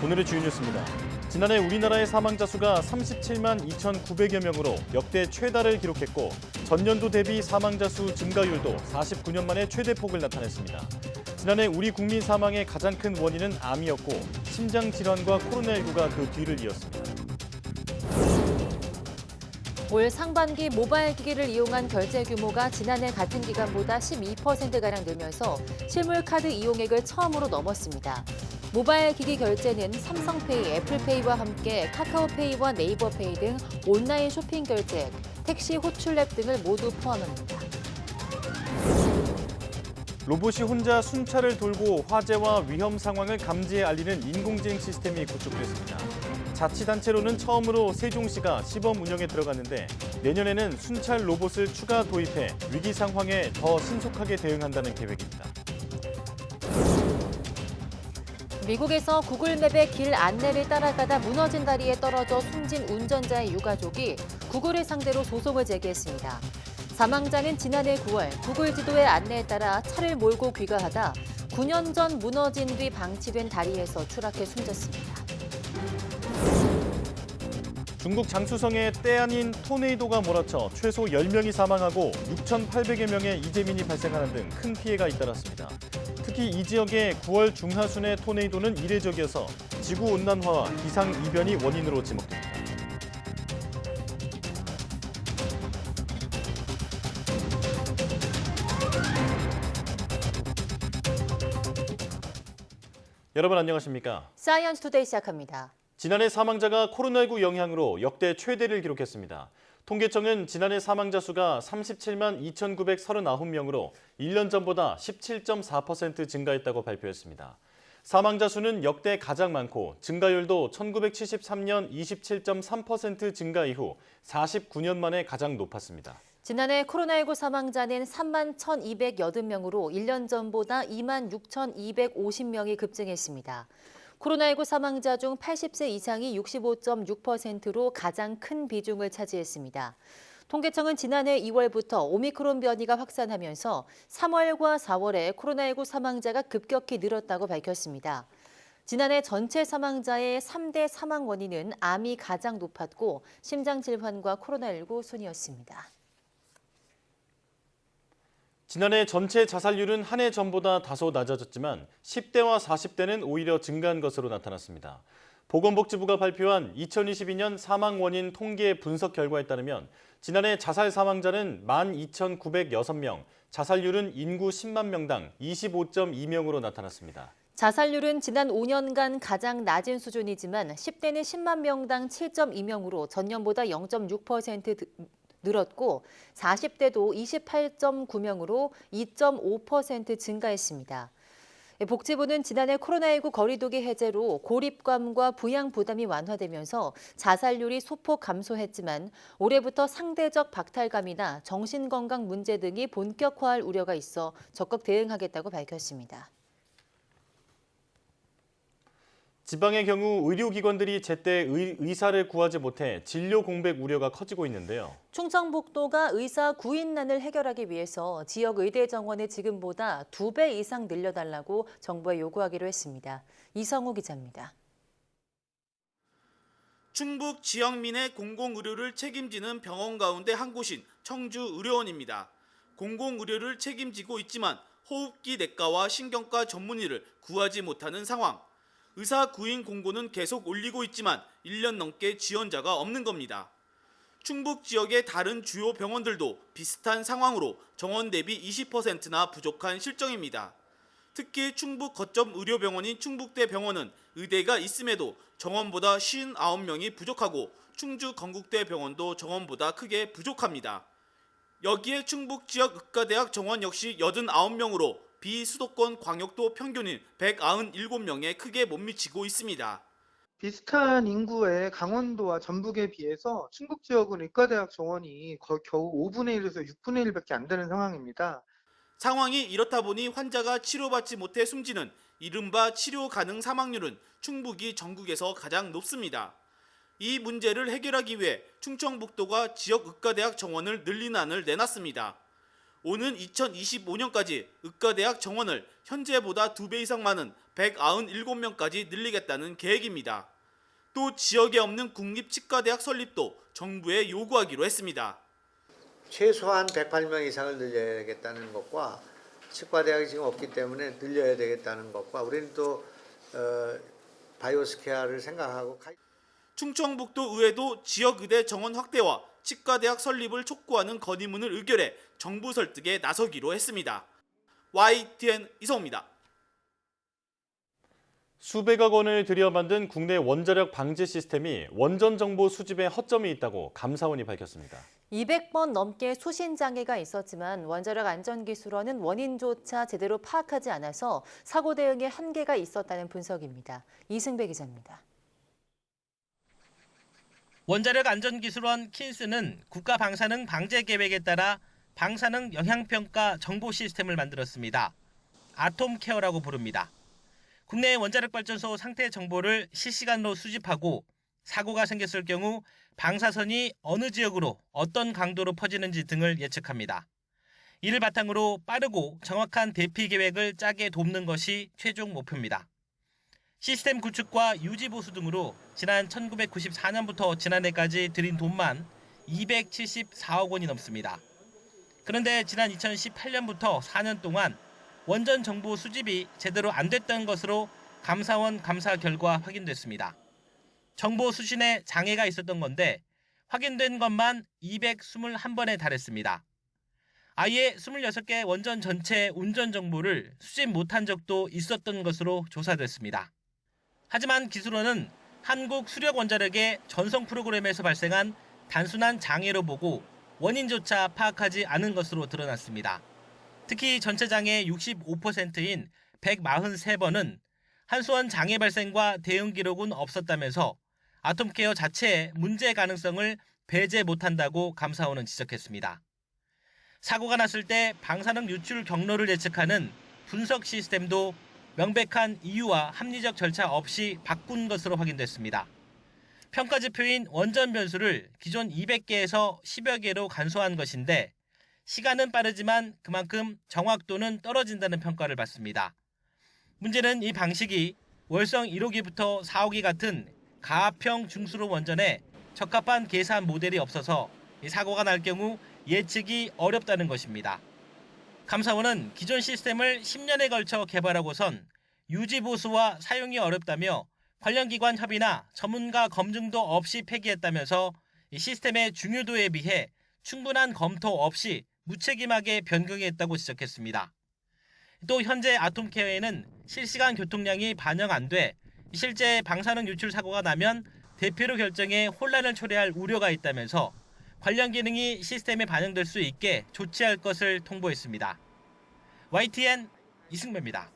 오늘의 주요 뉴스입니다. 지난해 우리나라의 사망자 수가 37만 2,900여 명으로 역대 최다를 기록했고 전년도 대비 사망자 수 증가율도 49년 만에 최대폭을 나타냈습니다. 지난해 우리 국민 사망의 가장 큰 원인은 암이었고 심장질환과 코로나19가 그 뒤를 이었습니다. 올 상반기 모바일 기기를 이용한 결제 규모가 지난해 같은 기간보다 12%가량 늘면서 실물 카드 이용액을 처음으로 넘었습니다. 모바일 기기 결제는 삼성페이, 애플페이와 함께 카카오페이와 네이버페이 등 온라인 쇼핑 결제액, 택시 호출랩 등을 모두 포함합니다. 로봇이 혼자 순찰을 돌고 화재와 위험 상황을 감지해 알리는 인공지능 시스템이 구축됐습니다. 자치단체로는 처음으로 세종시가 시범 운영에 들어갔는데 내년에는 순찰 로봇을 추가 도입해 위기 상황에 더 신속하게 대응한다는 계획입니다. 미국에서 구글맵의 길 안내를 따라가다 무너진 다리에 떨어져 숨진 운전자의 유가족이 구글을 상대로 소송을 제기했습니다. 사망자는 지난해 9월 구글 지도의 안내에 따라 차를 몰고 귀가하다 9년 전 무너진 뒤 방치된 다리에서 추락해 숨졌습니다. 중국 장쑤성에 때 아닌 토네이도가 몰아쳐 최소 10명이 사망하고 6,800여 명의 이재민이 발생하는 등 큰 피해가 잇따랐습니다. 특히 이 지역의 9월 중하순의 토네이도는 이례적이어서 지구온난화와 기상이변이 원인으로 지목됩니다. 여러분 안녕하십니까? 사이언스 투데이 시작합니다. 지난해 사망자가 코로나19 영향으로 역대 최대를 기록했습니다. 통계청은 지난해 사망자 수가 37만 2,939명으로 1년 전보다 17.4% 증가했다고 발표했습니다. 사망자 수는 역대 가장 많고 증가율도 1973년 27.3% 증가 이후 49년 만에 가장 높았습니다. 지난해 코로나19 사망자는 3만 1,280명으로 1년 전보다 2만 6,250명이 급증했습니다. 코로나19 사망자 중 80세 이상이 65.6%로 가장 큰 비중을 차지했습니다. 통계청은 지난해 2월부터 오미크론 변이가 확산하면서 3월과 4월에 코로나19 사망자가 급격히 늘었다고 밝혔습니다. 지난해 전체 사망자의 3대 사망 원인은 암이 가장 높았고 심장질환과 코로나19 순이었습니다. 지난해 전체 자살률은 한 해 전보다 다소 낮아졌지만 10대와 40대는 오히려 증가한 것으로 나타났습니다. 보건복지부가 발표한 2022년 사망 원인 통계 분석 결과에 따르면 지난해 자살 사망자는 12,906명, 자살률은 인구 10만 명당 25.2명으로 나타났습니다. 자살률은 지난 5년간 가장 낮은 수준이지만 10대는 10만 명당 7.2명으로 전년보다 0.6% 늘었고 40대도 28.9명으로 2.5% 증가했습니다. 복지부는 지난해 코로나19 거리두기 해제로 고립감과 부양 부담이 완화되면서 자살률이 소폭 감소했지만 올해부터 상대적 박탈감이나 정신건강 문제 등이 본격화할 우려가 있어 적극 대응하겠다고 밝혔습니다. 지방의 경우 의료기관들이 제때 의사를 구하지 못해 진료 공백 우려가 커지고 있는데요. 충청북도가 의사 구인난을 해결하기 위해서 지역 의대 정원을 지금보다 2배 이상 늘려달라고 정부에 요구하기로 했습니다. 이성우 기자입니다. 충북 지역민의 공공의료를 책임지는 병원 가운데 한 곳인 청주의료원입니다. 공공의료를 책임지고 있지만 호흡기 내과와 신경과 전문의를 구하지 못하는 상황. 의사 구인 공고는 계속 올리고 있지만 1년 넘게 지원자가 없는 겁니다. 충북 지역의 다른 주요 병원들도 비슷한 상황으로 정원 대비 20%나 부족한 실정입니다. 특히 충북 거점 의료병원인 충북대병원은 의대가 있음에도 정원보다 59명이 부족하고 충주 건국대병원도 정원보다 크게 부족합니다. 여기에 충북 지역 의과대학 정원 역시 89명으로 비수도권 광역도 평균인 197명에 크게 못 미치고 있습니다. 비슷한 인구의 강원도와 전북에 비해서 충북 지역은 의과대학 정원이 겨우 5분의 1에서 6분의 1밖에 안 되는 상황입니다. 상황이 이렇다 보니 환자가 치료받지 못해 숨지는 이른바 치료 가능 사망률은 충북이 전국에서 가장 높습니다. 이 문제를 해결하기 위해 충청북도가 지역 의과대학 정원을 늘리는 안을 내놨습니다. 오는 2025년까지 의과대학 정원을 현재보다 2배 이상 많은 197명까지 늘리겠다는 계획입니다. 또 지역에 없는 국립치과대학 설립도 정부에 요구하기로 했습니다. 최소한 108명 이상을 늘려야겠다는 것과 치과대학이 지금 없기 때문에 늘려야 되겠다는 것과 우리는 또 바이오스케어를 생각하고 충청북도 의회도 지역의대 정원 확대와 치과대학 설립을 촉구하는 건의문을 의결해 정부 설득에 나서기로 했습니다. YTN 이성호입니다. 수백억 원을 들여 만든 국내 원자력 방지 시스템이 원전 정보 수집에 허점이 있다고 감사원이 밝혔습니다. 200번 넘게 수신 장애가 있었지만 원자력 안전기술원은 원인조차 제대로 파악하지 않아서 사고 대응에 한계가 있었다는 분석입니다. 이승배 기자입니다. 원자력 안전기술원 킨스는 국가방사능 방제 계획에 따라 방사능 영향평가 정보 시스템을 만들었습니다. 아톰케어라고 부릅니다. 국내 원자력 발전소 상태 정보를 실시간으로 수집하고 사고가 생겼을 경우 방사선이 어느 지역으로 어떤 강도로 퍼지는지 등을 예측합니다. 이를 바탕으로 빠르고 정확한 대피 계획을 짜게 돕는 것이 최종 목표입니다. 시스템 구축과 유지 보수 등으로 지난 1994년부터 지난해까지 들인 돈만 274억 원이 넘습니다. 그런데 지난 2018년부터 4년 동안 원전 정보 수집이 제대로 안 됐던 것으로 감사원 감사 결과 확인됐습니다. 정보 수신에 장애가 있었던 건데 확인된 것만 221번에 달했습니다. 아예 26개 원전 전체 운전 정보를 수집 못한 적도 있었던 것으로 조사됐습니다. 하지만 기술원은 한국수력원자력의 전송 프로그램에서 발생한 단순한 장애로 보고 원인조차 파악하지 않은 것으로 드러났습니다. 특히 전체 장애 65%인 143번은 한수원 장애 발생과 대응 기록은 없었다면서 아톰케어 자체의 문제 가능성을 배제 못한다고 감사원은 지적했습니다. 사고가 났을 때 방사능 유출 경로를 예측하는 분석 시스템도 명백한 이유와 합리적 절차 없이 바꾼 것으로 확인됐습니다. 평가지표인 원전 변수를 기존 200개에서 10여 개로 간소화한 것인데 시간은 빠르지만 그만큼 정확도는 떨어진다는 평가를 받습니다. 문제는 이 방식이 월성 1호기부터 4호기 같은 가압형 중수로 원전에 적합한 계산 모델이 없어서 이 사고가 날 경우 예측이 어렵다는 것입니다. 감사원은 기존 시스템을 10년에 걸쳐 개발하고선 유지 보수와 사용이 어렵다며 관련 기관 협의나 전문가 검증도 없이 폐기했다면서 이 시스템의 중요도에 비해 충분한 검토 없이 무책임하게 변경했다고 지적했습니다. 또 현재 아톰케어에는 실시간 교통량이 반영 안 돼 실제 방사능 유출 사고가 나면 대피로 결정에 혼란을 초래할 우려가 있다면서 관련 기능이 시스템에 반영될 수 있게 조치할 것을 통보했습니다. YTN 이승배입니다.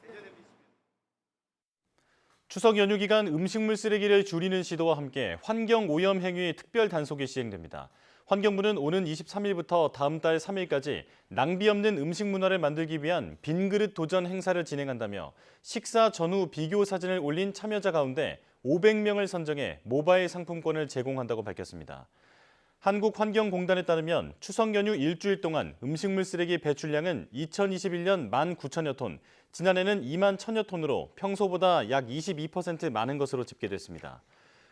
추석 연휴 기간 음식물 쓰레기를 줄이는 시도와 함께 환경오염 행위 특별 단속이 시행됩니다. 환경부는 오는 23일부터 다음 달 3일까지 낭비 없는 음식 문화를 만들기 위한 빈그릇 도전 행사를 진행한다며 식사 전후 비교 사진을 올린 참여자 가운데 500명을 선정해 모바일 상품권을 제공한다고 밝혔습니다. 한국환경공단에 따르면 추석 연휴 일주일 동안 음식물 쓰레기 배출량은 2021년 19,000여 톤, 지난해는 2만 1,000여 톤으로 평소보다 약 22% 많은 것으로 집계됐습니다.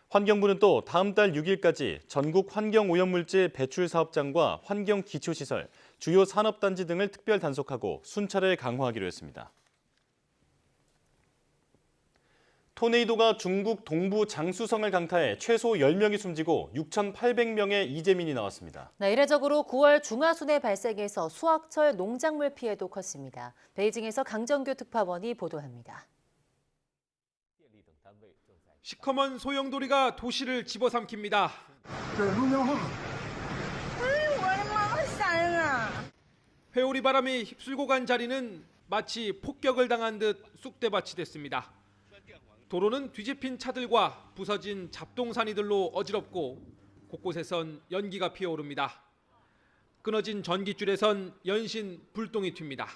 환경부는 또 다음 달 6일까지 전국 환경오염물질 배출 사업장과 환경기초시설, 주요 산업단지 등을 특별 단속하고 순찰을 강화하기로 했습니다. 토네이도가 중국 동부 장쑤성을 강타해 최소 10명이 숨지고 6,800명의 이재민이 나왔습니다. 이례적으로 9월 중하순에 발생해서 수확철 농작물 피해도 컸습니다. 베이징에서 강정규 특파원이 보도합니다. 시커먼 소용돌이가 도시를 집어삼킵니다. 회오리 바람이 휩쓸고 간 자리는 마치 폭격을 당한 듯 쑥대밭이 됐습니다. 도로는 뒤집힌 차들과 부서진 잡동사니들로 어지럽고 곳곳에선 연기가 피어오릅니다. 끊어진 전깃줄에선 연신 불똥이 튑니다.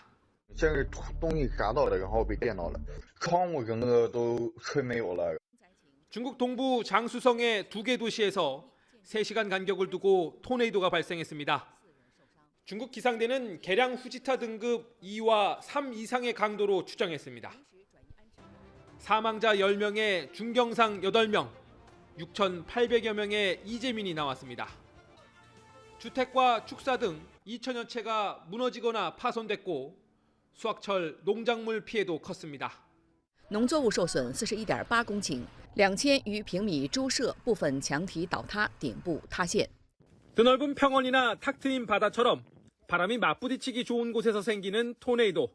像是东西砸到了，然后被电到了，窗户整个都吹没有了。 중국 동부 장쑤성의 2개 도시에서 3시간 간격을 두고 토네이도가 발생했습니다. 중국 기상대는 개량 후지타 등급 2와 3 이상의 강도로 추정했습니다. 사망자 10명에 중경상 8명, 6,800여 명의 이재민이 나왔습니다. 주택과 축사 등 2천여 채가 무너지거나 파손됐고 수확철 농작물 피해도 컸습니다. 农作物受损41.8公顷，2000余平米猪舍部分墙体倒塌，顶部塌陷。 드넓은 평원이나 탁 트인 바다처럼 바람이 맞부딪히기 좋은 곳에서 생기는 토네이도.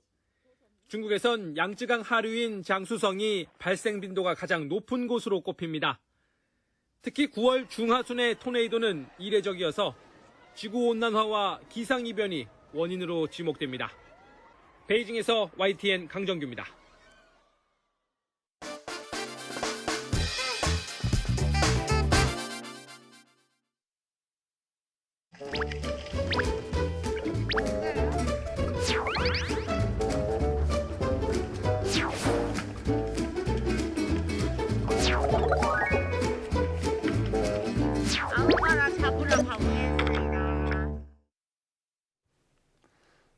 중국에선 양쯔강 하류인 장수성이 발생 빈도가 가장 높은 곳으로 꼽힙니다. 특히 9월 중하순의 토네이도는 이례적이어서 지구온난화와 기상이변이 원인으로 지목됩니다. 베이징에서 YTN 강정규입니다.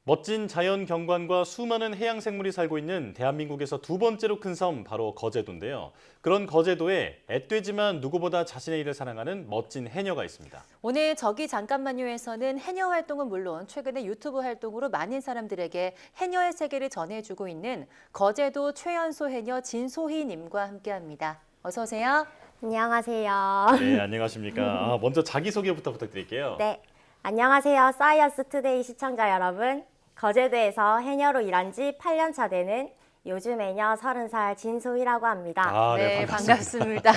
멋진 자연 경관과 수많은 해양 생물이 살고 있는 대한민국에서 두 번째로 큰 섬 바로 거제도인데요. 그런 거제도에 앳되지만 누구보다 자신의 일을 사랑하는 멋진 해녀가 있습니다. 오늘 저기 잠깐만요에서는 해녀 활동은 물론 최근에 유튜브 활동으로 많은 사람들에게 해녀의 세계를 전해주고 있는 거제도 최연소 해녀 진소희 님과 함께합니다. 어서 오세요. 안녕하세요. 네, 안녕하십니까. 먼저 자기소개부터 부탁드릴게요. 네, 안녕하세요. 사이언스 투데이 시청자 여러분. 거제도에서 해녀로 일한 지 8년 차 되는 요즘 해녀 30살 진소희라고 합니다. 네, 반갑습니다.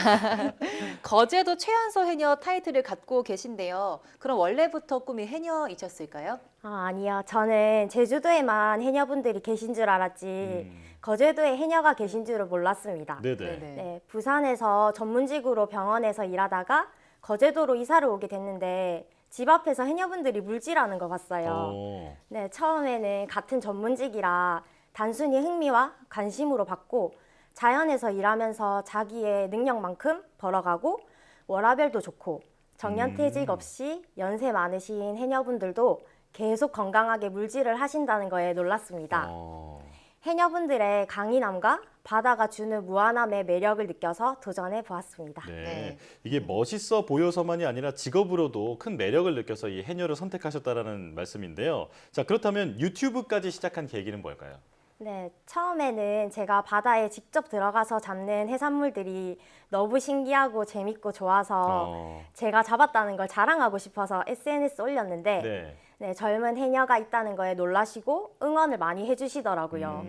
거제도 최연소 해녀 타이틀을 갖고 계신데요. 그럼 원래부터 꿈이 해녀이셨을까요? 아니요. 저는 제주도에만 해녀분들이 계신 줄 알았지 거제도에 해녀가 계신 줄은 몰랐습니다. 네네. 네, 부산에서 전문직으로 병원에서 일하다가 거제도로 이사를 오게 됐는데 집 앞에서 해녀분들이 물질하는 거 봤어요. 네, 처음에는 같은 전문직이라 단순히 흥미와 관심으로 받고 자연에서 일하면서 자기의 능력만큼 벌어가고 워라밸도 좋고 정년퇴직 없이 연세 많으신 해녀분들도 계속 건강하게 물질을 하신다는 거에 놀랐습니다. 해녀분들의 강인함과 바다가 주는 무한함의 매력을 느껴서 도전해 보았습니다. 네. 이게 멋있어 보여서만이 아니라 직업으로도 큰 매력을 느껴서 이 해녀를 선택하셨다라는 말씀인데요. 자, 그렇다면 유튜브까지 시작한 계기는 뭘까요? 네, 처음에는 제가 바다에 직접 들어가서 잡는 해산물들이 너무 신기하고 재밌고 좋아서 제가 잡았다는 걸 자랑하고 싶어서 SNS 올렸는데 네, 젊은 해녀가 있다는 거에 놀라시고 응원을 많이 해주시더라고요.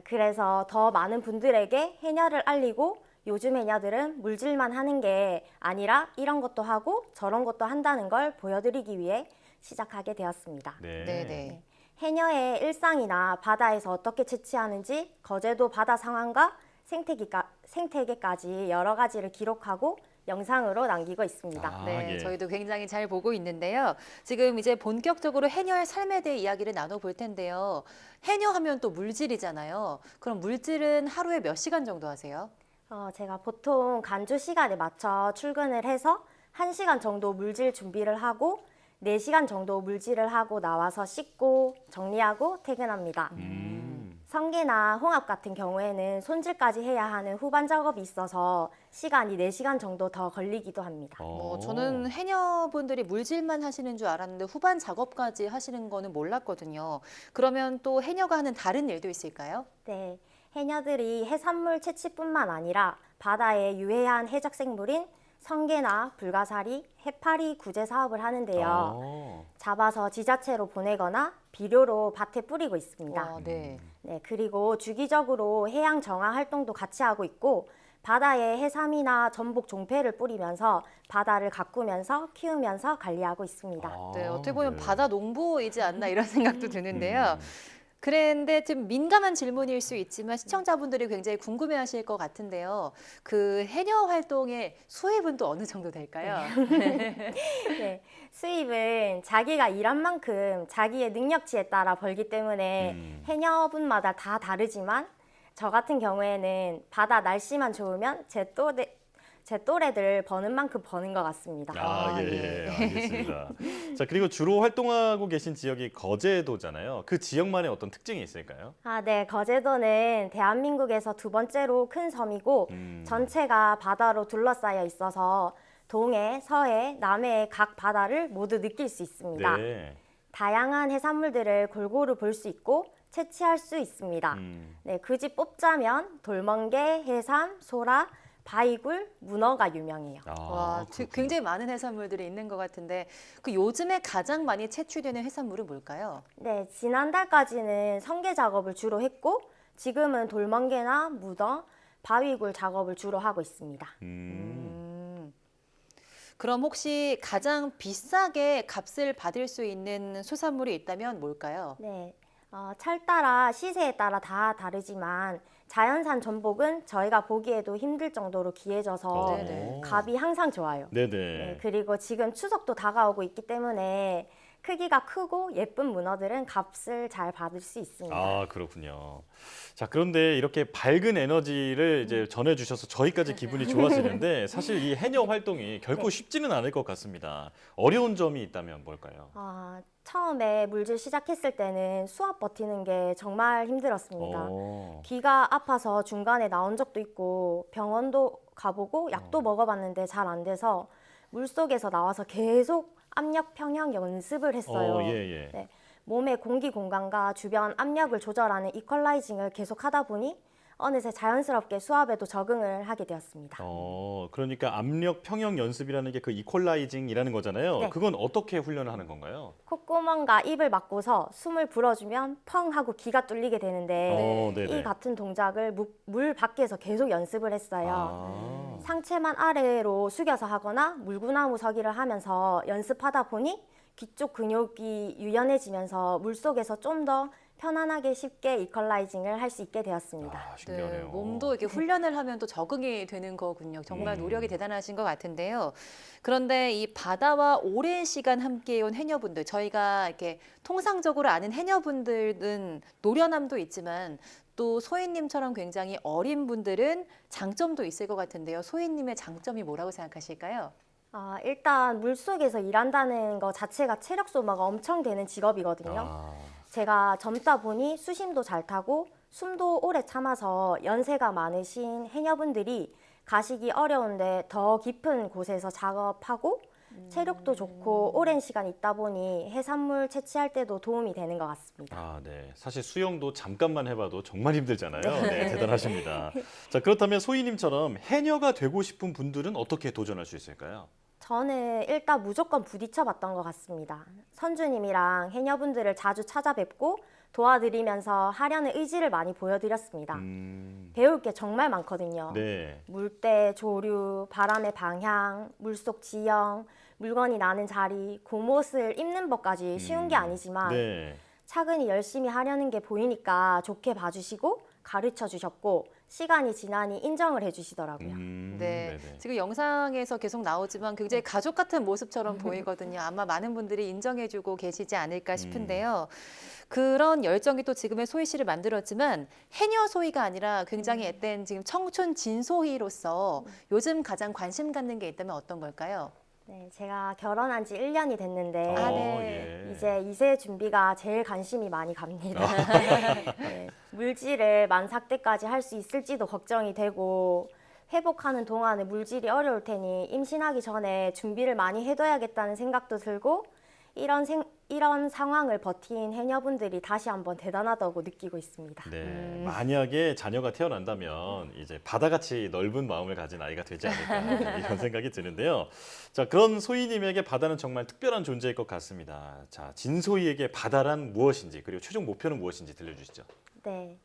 그래서 더 많은 분들에게 해녀를 알리고 요즘 해녀들은 물질만 하는 게 아니라 이런 것도 하고 저런 것도 한다는 걸 보여드리기 위해 시작하게 되었습니다. 네. 해녀의 일상이나 바다에서 어떻게 채취하는지 거제도 바다 상황과 생태계까지 여러 가지를 기록하고 영상으로 남기고 있습니다. 네, 저희도 굉장히 잘 보고 있는데요. 지금 이제 본격적으로 해녀의 삶에 대해 이야기를 나눠볼 텐데요. 해녀하면 또 물질이잖아요. 그럼 물질은 하루에 몇 시간 정도 하세요? 제가 보통 간주 시간에 맞춰 출근을 해서 1시간 정도 물질 준비를 하고 4시간 정도 물질을 하고 나와서 씻고 정리하고 퇴근합니다. 성게나 홍합 같은 경우에는 손질까지 해야 하는 후반 작업이 있어서 시간이 4시간 정도 더 걸리기도 합니다. 저는 해녀분들이 물질만 하시는 줄 알았는데 후반 작업까지 하시는 거는 몰랐거든요. 그러면 또 해녀가 하는 다른 일도 있을까요? 네, 해녀들이 해산물 채취뿐만 아니라 바다에 유해한 해적 생물인 성게나 불가사리, 해파리 구제 사업을 하는데요. 잡아서 지자체로 보내거나 비료로 밭에 뿌리고 있습니다. 네, 그리고 주기적으로 해양 정화 활동도 같이 하고 있고 바다에 해삼이나 전복 종폐를 뿌리면서 바다를 가꾸면서 키우면서 관리하고 있습니다. 네, 어떻게 보면 바다 농부이지 않나 이런 생각도 드는데요. 그런데 좀 민감한 질문일 수 있지만 시청자분들이 굉장히 궁금해하실 것 같은데요. 그 해녀 활동의 수입은 또 어느 정도 될까요? 네, 수입은 자기가 일한 만큼 자기의 능력치에 따라 벌기 때문에 해녀분마다 다 다르지만 저 같은 경우에는 바다 날씨만 좋으면 제 또래들 버는 만큼 버는 것 같습니다. 예, 알겠습니다. 자, 그리고 주로 활동하고 계신 지역이 거제도잖아요. 그 지역만의 어떤 특징이 있을까요? 네. 거제도는 대한민국에서 두 번째로 큰 섬이고 전체가 바다로 둘러싸여 있어서 동해, 서해, 남해의 각 바다를 모두 느낄 수 있습니다. 네. 다양한 해산물들을 골고루 볼 수 있고 채취할 수 있습니다. 네, 굳이 뽑자면 돌멍게, 해삼, 소라, 바이굴, 문어가 유명해요. 와, 굉장히 많은 해산물들이 있는 것 같은데 그 요즘에 가장 많이 채취되는 해산물은 뭘까요? 네, 지난달까지는 성게 작업을 주로 했고 지금은 돌멍게나 문어, 바위굴 작업을 주로 하고 있습니다. 그럼 혹시 가장 비싸게 값을 받을 수 있는 수산물이 있다면 뭘까요? 네, 찰 따라 시세에 따라 다 다르지만 자연산 전복은 저희가 보기에도 힘들 정도로 귀해져서 네네. 값이 항상 좋아요. 네네. 네, 그리고 지금 추석도 다가오고 있기 때문에 크기가 크고 예쁜 문어들은 값을 잘 받을 수 있습니다. 아, 그렇군요. 자, 그런데 이렇게 밝은 에너지를 이제 전해주셔서 저희까지 기분이 좋아지는데 사실 이 해녀 활동이 결코 쉽지는 않을 것 같습니다. 어려운 점이 있다면 뭘까요? 처음에 물질 시작했을 때는 수압 버티는 게 정말 힘들었습니다. 오. 귀가 아파서 중간에 나온 적도 있고 병원도 가보고 약도 먹어봤는데 잘 안 돼서 물속에서 나와서 계속 압력 평형 연습을 했어요. 예. 네, 몸의 공기 공간과 주변 압력을 조절하는 이퀄라이징을 계속 하다 보니 어느새 자연스럽게 수압에도 적응을 하게 되었습니다. 그러니까 압력 평형 연습이라는 게 그 이퀄라이징이라는 거잖아요. 네. 그건 어떻게 훈련을 하는 건가요? 콧구멍과 입을 막고서 숨을 불어주면 펑 하고 귀가 뚫리게 되는데 네네. 이 같은 동작을 물 밖에서 계속 연습을 했어요. 상체만 아래로 숙여서 하거나 물구나무 서기를 하면서 연습하다 보니 귀 쪽 근육이 유연해지면서 물속에서 좀 더 편안하게 쉽게 이퀄라이징을 할 수 있게 되었습니다. 신기하네요. 네, 몸도 이렇게 훈련을 하면 또 적응이 되는 거군요. 정말 노력이 대단하신 것 같은데요. 그런데 이 바다와 오랜 시간 함께해온 해녀분들, 저희가 이렇게 통상적으로 아는 해녀분들은 노련함도 있지만 또 소희님처럼 굉장히 어린 분들은 장점도 있을 것 같은데요. 소희님의 장점이 뭐라고 생각하실까요? 일단 물속에서 일한다는 것 자체가 체력 소모가 엄청 되는 직업이거든요. 제가 젊다 보니 수심도 잘 타고 숨도 오래 참아서 연세가 많으신 해녀분들이 가시기 어려운데 더 깊은 곳에서 작업하고 체력도 좋고 오랜 시간 있다 보니 해산물 채취할 때도 도움이 되는 것 같습니다. 네. 사실 수영도 잠깐만 해봐도 정말 힘들잖아요. 네, 대단하십니다. 자, 그렇다면 소희님처럼 해녀가 되고 싶은 분들은 어떻게 도전할 수 있을까요? 저는 일단 무조건 부딪혀봤던 것 같습니다. 선주님이랑 해녀분들을 자주 찾아뵙고 도와드리면서 하려는 의지를 많이 보여드렸습니다. 배울 게 정말 많거든요. 네. 물때, 조류, 바람의 방향, 물속 지형, 물건이 나는 자리, 고못을 입는 법까지 쉬운 게 아니지만 차근히 열심히 하려는 게 보이니까 좋게 봐주시고 가르쳐 주셨고 시간이 지나니 인정을 해주시더라고요. 네, 지금 영상에서 계속 나오지만 굉장히 가족 같은 모습처럼 보이거든요. 아마 많은 분들이 인정해주고 계시지 않을까 싶은데요. 그런 열정이 또 지금의 소희 씨를 만들었지만 해녀 소희가 아니라 굉장히 앳된 지금 청춘 진소희로서 요즘 가장 관심 갖는 게 있다면 어떤 걸까요? 네, 제가 결혼한 지 1년이 됐는데 예. 이제 2세 준비가 제일 관심이 많이 갑니다. 네, 물질을 만삭 때까지 할 수 있을지도 걱정이 되고 회복하는 동안에 물질이 어려울 테니 임신하기 전에 준비를 많이 해둬야겠다는 생각도 들고 이런 상황을 버틴 해녀분들이 다시 한번 대단하다고 느끼고 있습니다. 네, 만약에 자녀가 태어난다면 이제 바다같이 넓은 마음을 가진 아이가 되지 않을까 이런 생각이 드는데요. 자, 그런 소희님에게 바다는 정말 특별한 존재일 것 같습니다. 자, 진소희에게 바다란 무엇인지 그리고 최종 목표는 무엇인지 들려주시죠. 네,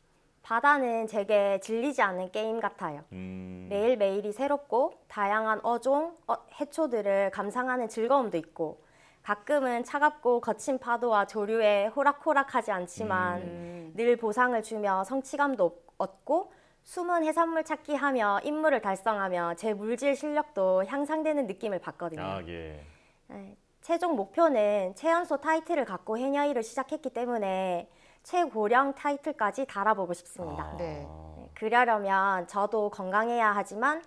바다는 제게 질리지 않는 게임 같아요. 매일매일이 새롭고 다양한 어종, 해초들을 감상하는 즐거움도 있고 가끔은 차갑고 거친 파도와 조류에 호락호락하지 않지만 늘 보상을 주며 성취감도 얻고 숨은 해산물 찾기 하며 임무를 달성하며 제 물질 실력도 향상되는 느낌을 받거든요. 예. 네, 최종 목표는 최연소 타이틀을 갖고 해녀 일을 시작했기 때문에 최고령 타이틀까지 달아보고 싶습니다. 네. 그러려면 저도 건강해야 하지만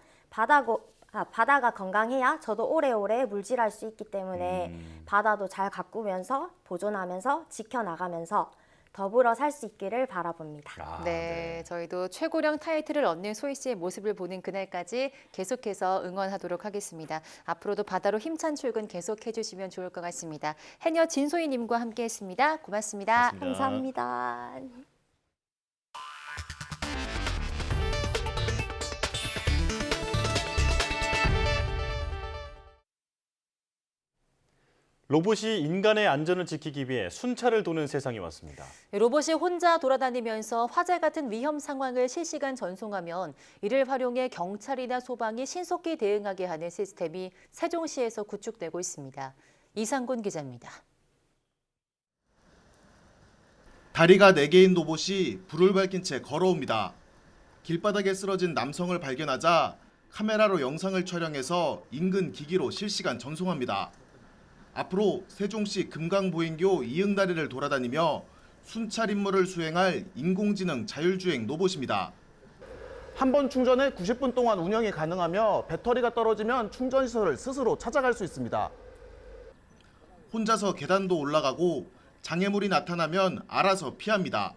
바다가 건강해야 저도 오래오래 물질할 수 있기 때문에 바다도 잘 가꾸면서 보존하면서 지켜나가면서 더불어 살 수 있기를 바라봅니다. 네, 저희도 최고령 타이틀을 얻는 소희 씨의 모습을 보는 그날까지 계속해서 응원하도록 하겠습니다. 앞으로도 바다로 힘찬 출근 계속해 주시면 좋을 것 같습니다. 해녀 진소희 님과 함께했습니다. 고맙습니다. 감사합니다. 로봇이 인간의 안전을 지키기 위해 순찰을 도는 세상이 왔습니다. 로봇이 혼자 돌아다니면서 화재 같은 위험 상황을 실시간 전송하면 이를 활용해 경찰이나 소방이 신속히 대응하게 하는 시스템이 세종시에서 구축되고 있습니다. 이상곤 기자입니다. 다리가 4개인 로봇이 불을 밝힌 채 걸어옵니다. 길바닥에 쓰러진 남성을 발견하자 카메라로 영상을 촬영해서 인근 기기로 실시간 전송합니다. 앞으로 세종시 금강보행교 이응다리를 돌아다니며 순찰 임무를 수행할 인공지능 자율주행 로봇입니다. 한 번 충전에 90분 동안 운영이 가능하며 배터리가 떨어지면 충전시설을 스스로 찾아갈 수 있습니다. 혼자서 계단도 올라가고 장애물이 나타나면 알아서 피합니다.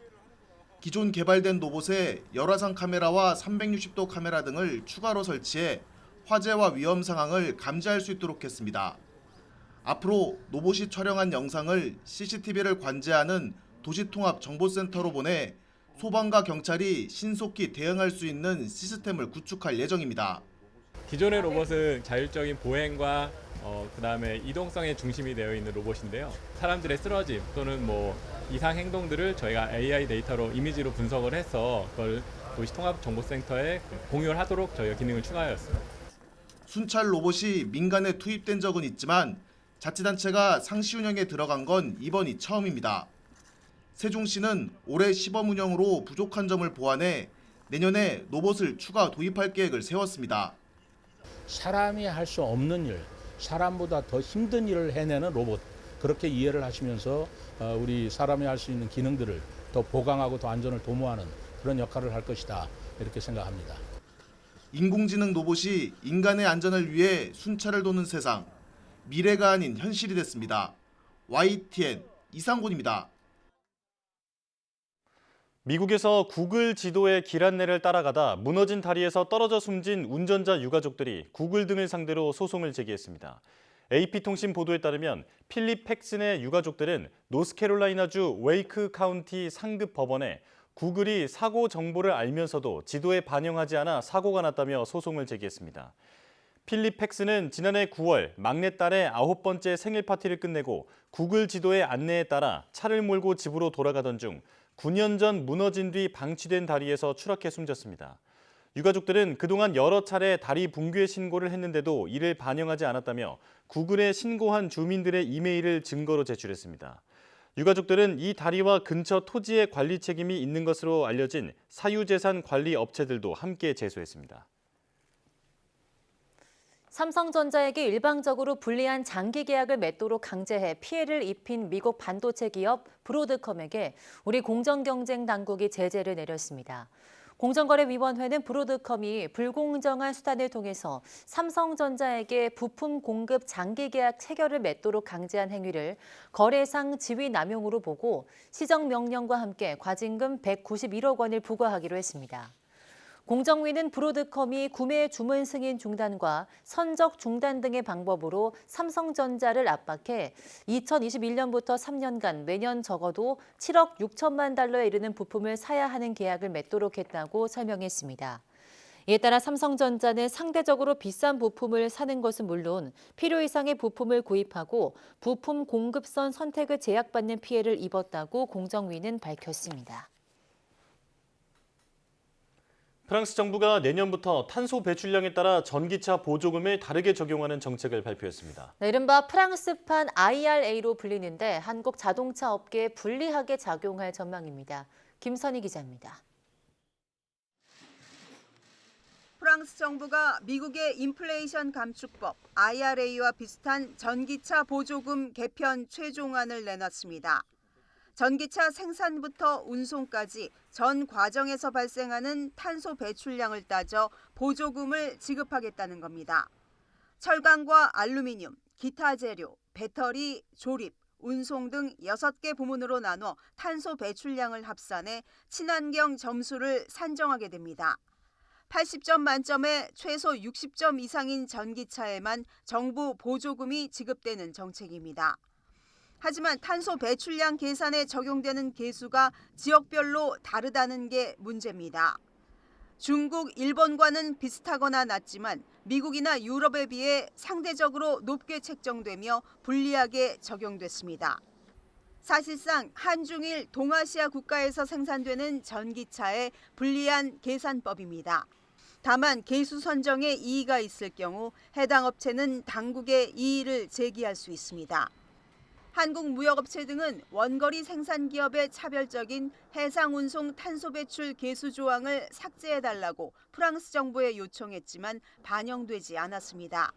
기존 개발된 로봇에 열화상 카메라와 360도 카메라 등을 추가로 설치해 화재와 위험 상황을 감지할 수 있도록 했습니다. 앞으로 로봇이 촬영한 영상을 CCTV를 관제하는 도시통합정보센터로 보내 소방과 경찰이 신속히 대응할 수 있는 시스템을 구축할 예정입니다. 기존의 로봇은 자율적인 보행과 그다음에 이동성에 중심이 되어 있는 로봇인데요. 사람들의 쓰러짐 또는 이상 행동들을 저희가 AI 데이터로 이미지로 분석을 해서 그걸 도시통합정보센터에 공유를 하도록 저희가 기능을 추가하였습니다. 순찰 로봇이 민간에 투입된 적은 있지만 자치단체가 상시 운영에 들어간 건 이번이 처음입니다. 세종시는 올해 시범 운영으로 부족한 점을 보완해 내년에 로봇을 추가 도입할 계획을 세웠습니다. 사람이 할 수 없는 일, 사람보다 더 힘든 일을 해내는 로봇, 그렇게 이해를 하시면서 우리 사람이 할 수 있는 기능들을 더 보강하고 더 안전을 도모하는 그런 역할을 할 것이다, 이렇게 생각합니다. 인공지능 로봇이 인간의 안전을 위해 순찰을 도는 세상, 미래가 아닌 현실이 됐습니다. YTN 이상곤입니다. 미국에서 구글 지도의 길 안내를 따라가다 무너진 다리에서 떨어져 숨진 운전자 유가족들이 구글 등을 상대로 소송을 제기했습니다. AP통신 보도에 따르면 필립 팩슨의 유가족들은 노스캐롤라이나주 웨이크 카운티 상급 법원에 구글이 사고 정보를 알면서도 지도에 반영하지 않아 사고가 났다며 소송을 제기했습니다. 필립 팩슨은 지난해 9월 막내딸의 9번째 생일 파티를 끝내고 구글 지도의 안내에 따라 차를 몰고 집으로 돌아가던 중 9년 전 무너진 뒤 방치된 다리에서 추락해 숨졌습니다. 유가족들은 그동안 여러 차례 다리 붕괴 신고를 했는데도 이를 반영하지 않았다며 구글에 신고한 주민들의 이메일을 증거로 제출했습니다. 유가족들은 이 다리와 근처 토지의 관리 책임이 있는 것으로 알려진 사유재산 관리 업체들도 함께 제소했습니다. 삼성전자에게 일방적으로 불리한 장기 계약을 맺도록 강제해 피해를 입힌 미국 반도체 기업 브로드컴에게 우리 공정경쟁 당국이 제재를 내렸습니다. 공정거래위원회는 브로드컴이 불공정한 수단을 통해서 삼성전자에게 부품 공급 장기 계약 체결을 맺도록 강제한 행위를 거래상 지위 남용으로 보고 시정명령과 함께 과징금 191억 원을 부과하기로 했습니다. 공정위는 브로드컴이 구매 주문 승인 중단과 선적 중단 등의 방법으로 삼성전자를 압박해 2021년부터 3년간 매년 적어도 7억 6천만 달러에 이르는 부품을 사야 하는 계약을 맺도록 했다고 설명했습니다. 이에 따라 삼성전자는 상대적으로 비싼 부품을 사는 것은 물론 필요 이상의 부품을 구입하고 부품 공급선 선택을 제약받는 피해를 입었다고 공정위는 밝혔습니다. 프랑스 정부가 내년부터 탄소 배출량에 따라 전기차 보조금을 다르게 적용하는 정책을 발표했습니다. 이른바 프랑스판 IRA로 불리는데 한국 자동차 업계에 불리하게 작용할 전망입니다. 김선희 기자입니다. 프랑스 정부가 미국의 인플레이션 감축법 IRA와 비슷한 전기차 보조금 개편 최종안을 내놨습니다. 전기차 생산부터 운송까지 전 과정에서 발생하는 탄소 배출량을 따져 보조금을 지급하겠다는 겁니다. 철강과 알루미늄, 기타 재료, 배터리, 조립, 운송 등 6개 부문으로 나눠 탄소 배출량을 합산해 친환경 점수를 산정하게 됩니다. 80점 만점에 최소 60점 이상인 전기차에만 정부 보조금이 지급되는 정책입니다. 하지만 탄소 배출량 계산에 적용되는 계수가 지역별로 다르다는 게 문제입니다. 중국, 일본과는 비슷하거나 낮지만 미국이나 유럽에 비해 상대적으로 높게 책정되며 불리하게 적용됐습니다. 사실상 한중일 동아시아 국가에서 생산되는 전기차의 불리한 계산법입니다. 다만 계수 선정에 이의가 있을 경우 해당 업체는 당국에 이의를 제기할 수 있습니다. 한국무역업체 등은 원거리 생산 기업의 차별적인 해상운송 탄소 배출 계수 조항을 삭제해달라고 프랑스 정부에 요청했지만 반영되지 않았습니다.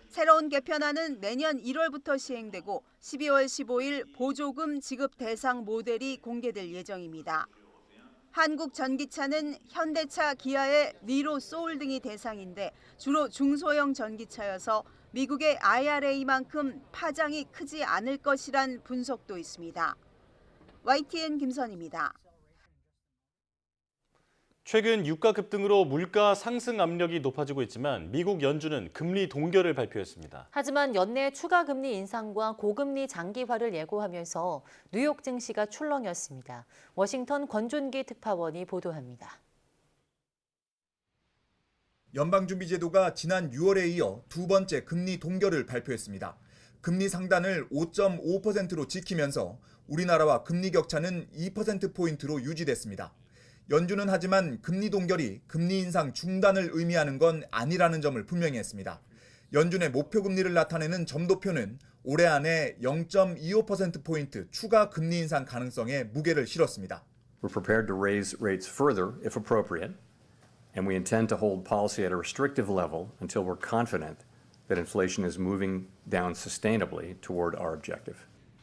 새로운 개편안은 내년 1월부터 시행되고 12월 15일 보조금 지급 대상 모델이 공개될 예정입니다. 한국 전기차는 현대차, 기아의 니로, 소울 등이 대상인데 주로 중소형 전기차여서 미국의 IRA만큼 파장이 크지 않을 것이란 분석도 있습니다. YTN 김선입니다. 최근 유가 급등으로 물가 상승 압력이 높아지고 있지만 미국 연준은 금리 동결을 발표했습니다. 하지만 연내 추가 금리 인상과 고금리 장기화를 예고하면서 뉴욕 증시가 출렁였습니다. 워싱턴 권준기 특파원이 보도합니다. 연방준비제도가 지난 6월에 이어 두 번째 금리 동결을 발표했습니다. 금리 상단을 5.5%로 지키면서 우리나라와 금리 격차는 2%포인트로 유지됐습니다. 연준은 하지만 금리 동결이 금리 인상 중단을 의미하는 건 아니라는 점을 분명히 했습니다. 연준의 목표 금리를 나타내는 점도표는 올해 안에 0.25%포인트 추가 금리 인상 가능성에 무게를 실었습니다. We're prepared to raise rates further if appropriate, and we intend to hold policy at a restrictive level until we're confident that inflation is moving down sustainably toward our objective.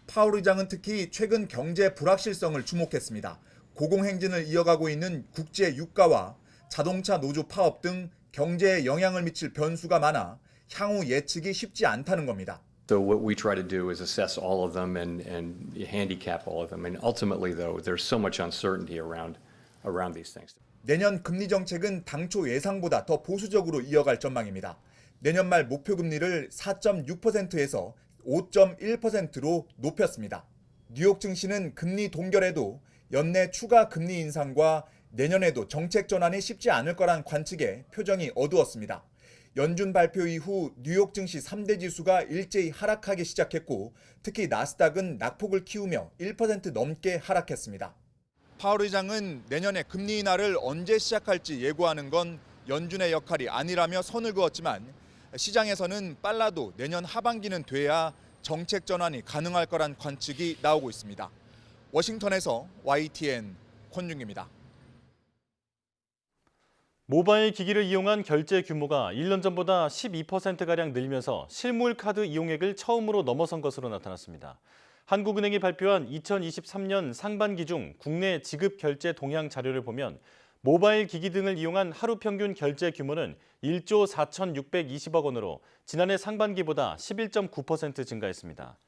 파월 의장은 특히 최근 경제 불확실성을 주목했습니다. 고공행진을 이어가고 있는 국제 유가와 자동차 노조 파업 등 경제에 영향을 미칠 변수가 많아 향후 예측이 쉽지 않다는 겁니다. So what we try to do is assess all of them and handicap all of them. And ultimately, though, there's so much uncertainty around these things. 내년 금리 정책은 당초 예상보다 더 보수적으로 이어갈 전망입니다. 내년 말 목표 금리를 4.6%에서 5.1%로 높였습니다. 뉴욕 증시는 금리 동결에도 연내 추가 금리 인상과 내년에도 정책 전환이 쉽지 않을 거란 관측에 표정이 어두웠습니다. 연준 발표 이후 뉴욕 증시 3대 지수가 일제히 하락하기 시작했고 특히 나스닥은 낙폭을 키우며 1% 넘게 하락했습니다. 파월 의장은 내년에 금리 인하를 언제 시작할지 예고하는 건 연준의 역할이 아니라며 선을 그었지만 시장에서는 빨라도 내년 하반기는 돼야 정책 전환이 가능할 거란 관측이 나오고 있습니다. 워싱턴에서 YTN 권준기입니다. 모바일 기기를 이용한 결제 규모가 1년 전보다 12%가량 늘면서 실물 카드 이용액을 처음으로 넘어선 것으로 나타났습니다. 한국은행이 발표한 2023년 상반기 중 국내 지급 결제 동향 자료를 보면 모바일 기기 등을 이용한 하루 평균 결제 규모는 1조 4,620억 원으로 지난해 상반기보다 11.9% 증가했습니다.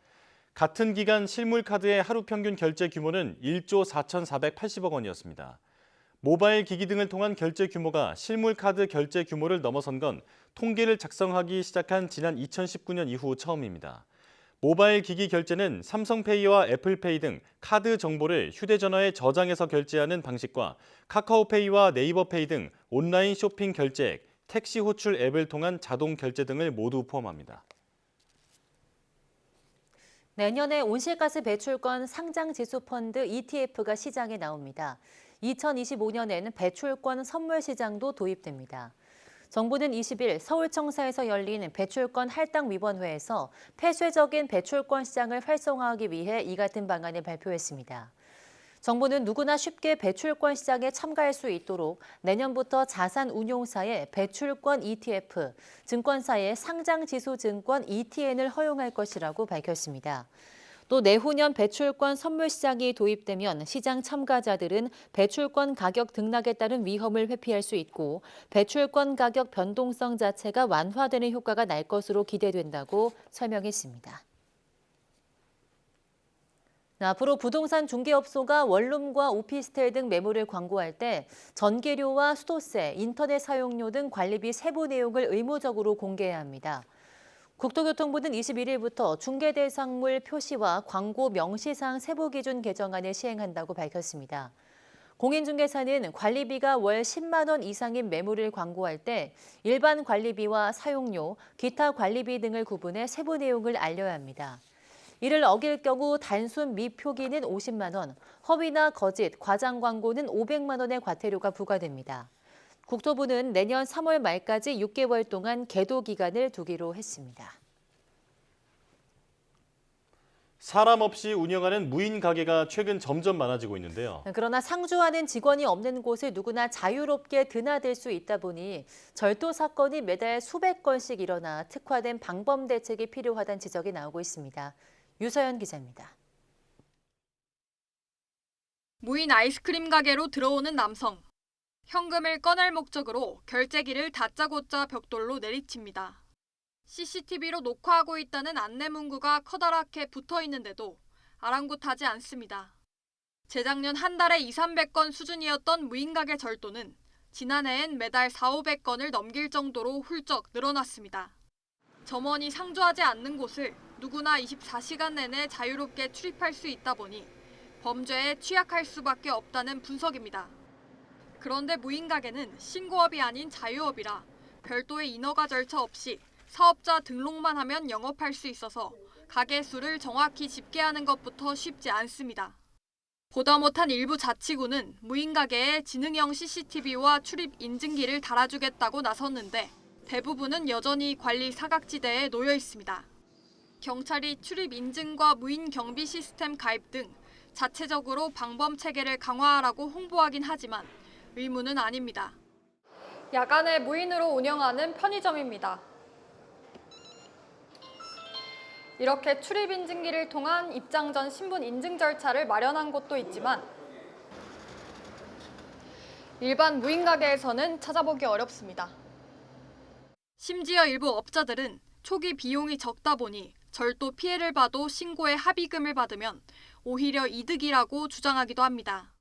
같은 기간 실물 카드의 하루 평균 결제 규모는 1조 4,480억 원이었습니다. 모바일 기기 등을 통한 결제 규모가 실물 카드 결제 규모를 넘어선 건 통계를 작성하기 시작한 지난 2019년 이후 처음입니다. 모바일 기기 결제는 삼성페이와 애플페이 등 카드 정보를 휴대전화에 저장해서 결제하는 방식과 카카오페이와 네이버페이 등 온라인 쇼핑 결제액, 택시 호출 앱을 통한 자동 결제 등을 모두 포함합니다. 내년에 온실가스 배출권 상장지수 펀드 ETF가 시장에 나옵니다. 2025년에는 배출권 선물 시장도 도입됩니다. 정부는 20일 서울청사에서 열린 배출권 할당위원회에서 폐쇄적인 배출권 시장을 활성화하기 위해 이 같은 방안을 발표했습니다. 정부는 누구나 쉽게 배출권 시장에 참가할 수 있도록 내년부터 자산운용사의 배출권 ETF, 증권사의 상장지수증권 ETN을 허용할 것이라고 밝혔습니다. 또 내후년 배출권 선물 시장이 도입되면 시장 참가자들은 배출권 가격 등락에 따른 위험을 회피할 수 있고 배출권 가격 변동성 자체가 완화되는 효과가 날 것으로 기대된다고 설명했습니다. 앞으로 부동산 중개업소가 원룸과 오피스텔 등 매물을 광고할 때 전기료와 수도세, 인터넷 사용료 등 관리비 세부 내용을 의무적으로 공개해야 합니다. 국토교통부는 21일부터 중개대상물 표시와 광고 명시사항 세부 기준 개정안을 시행한다고 밝혔습니다. 공인중개사는 관리비가 월 10만 원 이상인 매물을 광고할 때 일반 관리비와 사용료, 기타 관리비 등을 구분해 세부 내용을 알려야 합니다. 이를 어길 경우 단순 미표기는 50만 원, 허위나 거짓, 과장 광고는 500만 원의 과태료가 부과됩니다. 국토부는 내년 3월 말까지 6개월 동안 계도 기간을 두기로 했습니다. 사람 없이 운영하는 무인 가게가 최근 점점 많아지고 있는데요. 그러나 상주하는 직원이 없는 곳을 누구나 자유롭게 드나들 수 있다 보니 절도 사건이 매달 수백 건씩 일어나 특화된 방범 대책이 필요하다는 지적이 나오고 있습니다. 유서연 기자입니다. 무인 아이스크림 가게로 들어오는 남성. 현금을 꺼낼 목적으로 결제기를 다짜고짜 벽돌로 내리칩니다. CCTV로 녹화하고 있다는 안내 문구가 커다랗게 붙어 있는데도 아랑곳하지 않습니다. 재작년 한 달에 200~300건 수준이었던 무인가게 절도는 지난해엔 매달 400~500건을 넘길 정도로 훌쩍 늘어났습니다. 점원이 상주하지 않는 곳을 누구나 24시간 내내 자유롭게 출입할 수 있다 보니 범죄에 취약할 수밖에 없다는 분석입니다. 그런데 무인가게는 신고업이 아닌 자유업이라 별도의 인허가 절차 없이 사업자 등록만 하면 영업할 수 있어서 가게 수를 정확히 집계하는 것부터 쉽지 않습니다. 보다 못한 일부 자치구는 무인가게에 지능형 CCTV와 출입 인증기를 달아주겠다고 나섰는데 대부분은 여전히 관리 사각지대에 놓여 있습니다. 경찰이 출입 인증과 무인 경비 시스템 가입 등 자체적으로 방범 체계를 강화하라고 홍보하긴 하지만 의무는 아닙니다. 야간에 무인으로 운영하는 편의점입니다. 이렇게 출입 인증기를 통한 입장 전 신분 인증 절차를 마련한 곳도 있지만 일반 무인 가게에서는 찾아보기 어렵습니다. 심지어 일부 업자들은 초기 비용이 적다 보니 절도 피해를 봐도 신고에 합의금을 받으면 오히려 이득이라고 주장하기도 합니다.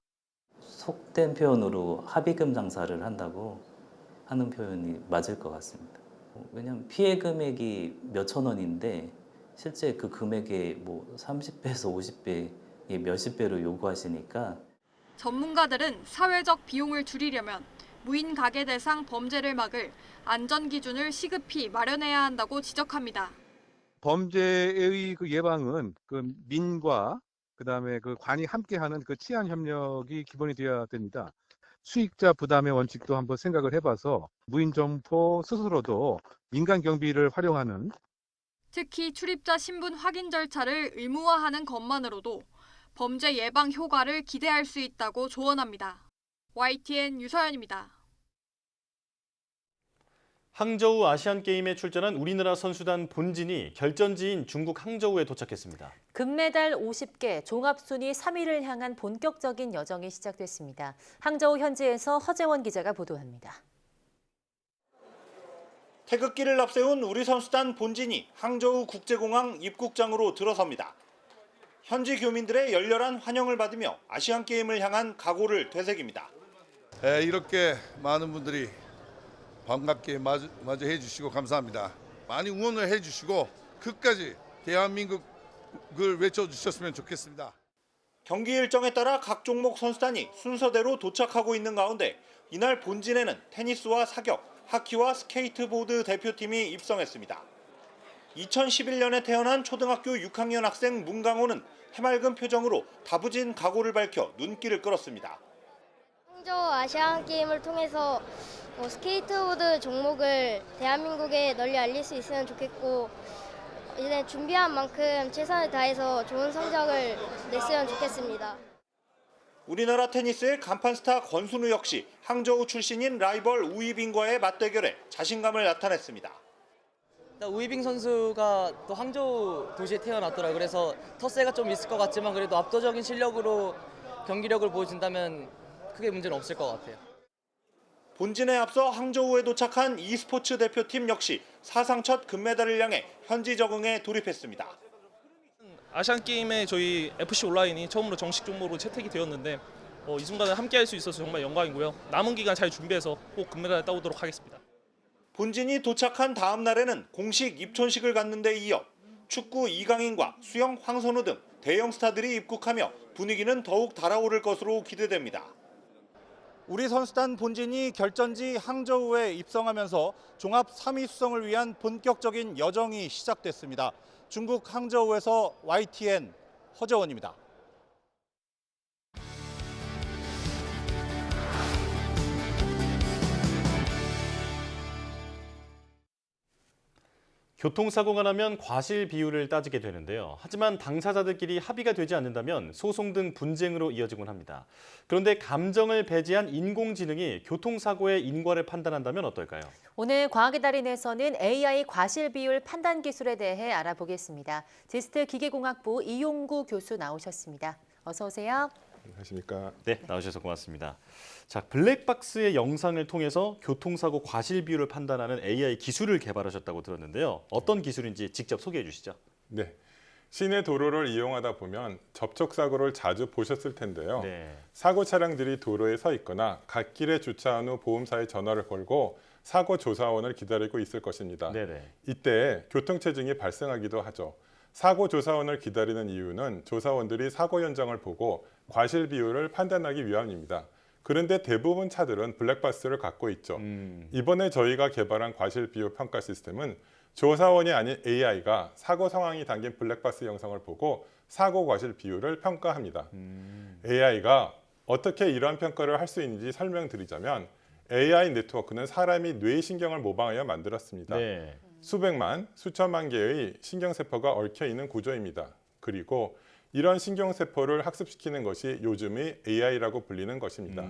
속된 표현으로 합의금 장사를 한다고 하는 표현이 맞을 것 같습니다. 왜냐하면 피해 금액이 몇천 원인데 실제 그 금액의 뭐 30배에서 50배, 몇십 배로 요구하시니까 전문가들은 사회적 비용을 줄이려면 무인 가게 대상 범죄를 막을 안전 기준을 시급히 마련해야 한다고 지적합니다. 범죄의 그 예방은 그 민과 그다음에 그 관이 함께하는 그 치안 협력이 기본이 되어야 됩니다. 수익자 부담의 원칙도 한번 생각을 해봐서 무인 점포 스스로도 민간 경비를 활용하는 특히 출입자 신분 확인 절차를 의무화하는 것만으로도 범죄 예방 효과를 기대할 수 있다고 조언합니다. YTN 유서연입니다. 항저우 아시안게임에 출전한 우리나라 선수단 본진이 결전지인 중국 항저우에 도착했습니다. 금메달 50개, 종합순위 3위를 향한 본격적인 여정이 시작됐습니다. 항저우 현지에서 허재원 기자가 보도합니다. 태극기를 앞세운 우리 선수단 본진이 항저우 국제공항 입국장으로 들어섭니다. 현지 교민들의 열렬한 환영을 받으며 아시안게임을 향한 각오를 되새깁니다. 이렇게 많은 분들이 반갑게 맞이해 주시고 감사합니다. 많이 응원을 해 주시고 끝까지 대한민국을 외쳐주셨으면 좋겠습니다. 경기 일정에 따라 각 종목 선수단이 순서대로 도착하고 있는 가운데 이날 본진에는 테니스와 사격, 하키와 스케이트보드 대표팀이 입성했습니다. 2011년에 태어난 초등학교 6학년 학생 문강호는 해맑은 표정으로 다부진 각오를 밝혀 눈길을 끌었습니다. 항저우 아시안게임을 통해서 스케이트보드 종목을 대한민국에 널리 알릴 수 있으면 좋겠고 이제 준비한 만큼 최선을 다해서 좋은 성적을 냈으면 좋겠습니다. 우리나라 테니스의 간판 스타 권순우 역시 항저우 출신인 라이벌 우이빈과의 맞대결에 자신감을 나타냈습니다. 우이빙 선수가 또 항저우 도시에 태어났더라고요. 그래서 텃세가 좀 있을 것 같지만 그래도 압도적인 실력으로 경기력을 보여준다면 크게 문제는 없을 것 같아요. 본진에 앞서 항저우에 도착한 e스포츠 대표팀 역시 사상 첫 금메달을 향해 현지 적응에 돌입했습니다. 아시안게임에 저희 FC 온라인이 처음으로 정식 종목으로 채택이 되었는데 이 순간을 함께할 수 있어서 정말 영광이고요. 남은 기간 잘 준비해서 꼭 금메달을 따오도록 하겠습니다. 본진이 도착한 다음 날에는 공식 입촌식을 갖는 데 이어 축구 이강인과 수영 황선우 등 대형 스타들이 입국하며 분위기는 더욱 달아오를 것으로 기대됩니다. 우리 선수단 본진이 결전지 항저우에 입성하면서 종합 3위 수성을 위한 본격적인 여정이 시작됐습니다. 중국 항저우에서 YTN 허재원입니다. 교통사고가 나면 과실 비율을 따지게 되는데요. 하지만 당사자들끼리 합의가 되지 않는다면 소송 등 분쟁으로 이어지곤 합니다. 그런데 감정을 배제한 인공지능이 교통사고의 인과를 판단한다면 어떨까요? 오늘 과학의 달인에서는 AI 과실 비율 판단 기술에 대해 알아보겠습니다. 제스트 기계공학부 이용구 교수 나오셨습니다. 어서 오세요. 안녕하십니까. 네, 나오셔서 고맙습니다. 자, 블랙박스의 영상을 통해서 교통사고 과실 비율을 판단하는 AI 기술을 개발하셨다고 들었는데요. 어떤 기술인지 직접 소개해 주시죠. 네, 시내 도로를 이용하다 보면 접촉사고를 자주 보셨을 텐데요. 네. 사고 차량들이 도로에 서 있거나 갓길에 주차한 후 보험사에 전화를 걸고 사고 조사원을 기다리고 있을 것입니다. 네네. 이때 교통체증이 발생하기도 하죠. 사고 조사원을 기다리는 이유는 조사원들이 사고 현장을 보고 과실 비율을 판단하기 위함입니다. 그런데 대부분 차들은 블랙박스를 갖고 있죠. 이번에 저희가 개발한 과실 비율 평가 시스템은 조사원이 아닌 AI가 사고 상황이 담긴 블랙박스 영상을 보고 사고 과실 비율을 평가합니다. AI가 어떻게 이러한 평가를 할 수 있는지 설명드리자면 AI 네트워크는 사람이 뇌신경을 모방하여 만들었습니다. 네. 수백만, 수천만 개의 신경세포가 얽혀있는 구조입니다. 그리고 이런 신경세포를 학습시키는 것이 요즘의 AI라고 불리는 것입니다.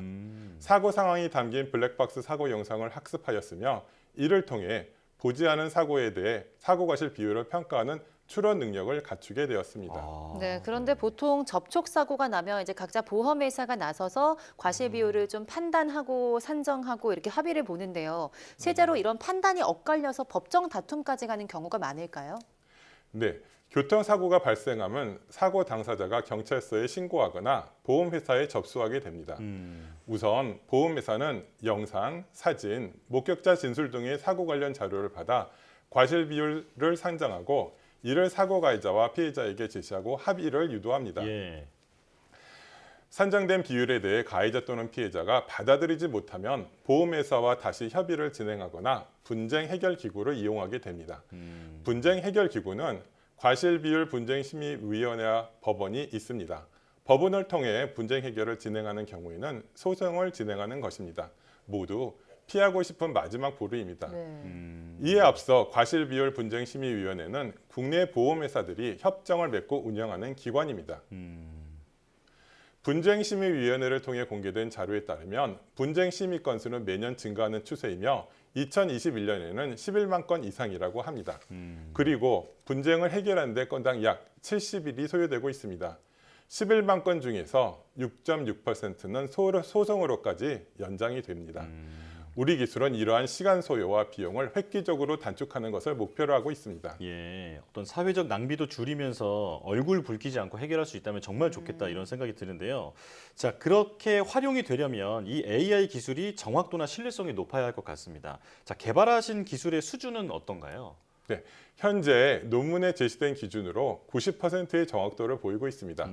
사고 상황이 담긴 블랙박스 사고 영상을 학습하였으며 이를 통해 보지 않은 사고에 대해 사고 과실 비율을 평가하는 추론 능력을 갖추게 되었습니다. 네, 그런데 보통 접촉 사고가 나면 이제 각자 보험회사가 나서서 과실 비율을 좀 판단하고 산정하고 이렇게 합의를 보는데요. 실제로 이런 판단이 엇갈려서 법정 다툼까지 가는 경우가 많을까요? 네, 교통사고가 발생하면 사고 당사자가 경찰서에 신고하거나 보험회사에 접수하게 됩니다. 우선 보험회사는 영상, 사진, 목격자 진술 등의 사고 관련 자료를 받아 과실 비율을 산정하고 이를 사고 가해자와 피해자에게 제시하고 합의를 유도합니다. 예. 산정된 비율에 대해 가해자 또는 피해자가 받아들이지 못하면 보험회사와 다시 협의를 진행하거나 분쟁 해결 기구를 이용하게 됩니다. 분쟁 해결 기구는 과실비율 분쟁심의위원회와 법원이 있습니다. 법원을 통해 분쟁 해결을 진행하는 경우에는 소송을 진행하는 것입니다. 모두 피하고 싶은 마지막 보루입니다. 이에 앞서 과실비율 분쟁심의위원회는 국내 보험회사들이 협정을 맺고 운영하는 기관입니다. 분쟁심의위원회를 통해 공개된 자료에 따르면 분쟁심의 건수는 매년 증가하는 추세이며 2021년에는 11만 건 이상이라고 합니다. 그리고 분쟁을 해결하는 데 건당 약 70일이 소요되고 있습니다. 11만 건 중에서 6.6%는 소송으로까지 연장이 됩니다. 우리 기술은 이러한 시간 소요와 비용을 획기적으로 단축하는 것을 목표로 하고 있습니다. 예, 어떤 사회적 낭비도 줄이면서 얼굴 붉히지 않고 해결할 수 있다면 정말 좋겠다 이런 생각이 드는데요. 자, 그렇게 활용이 되려면 이 AI 기술이 정확도나 신뢰성이 높아야 할 것 같습니다. 자, 개발하신 기술의 수준은 어떤가요? 네, 현재 논문에 제시된 기준으로 90%의 정확도를 보이고 있습니다.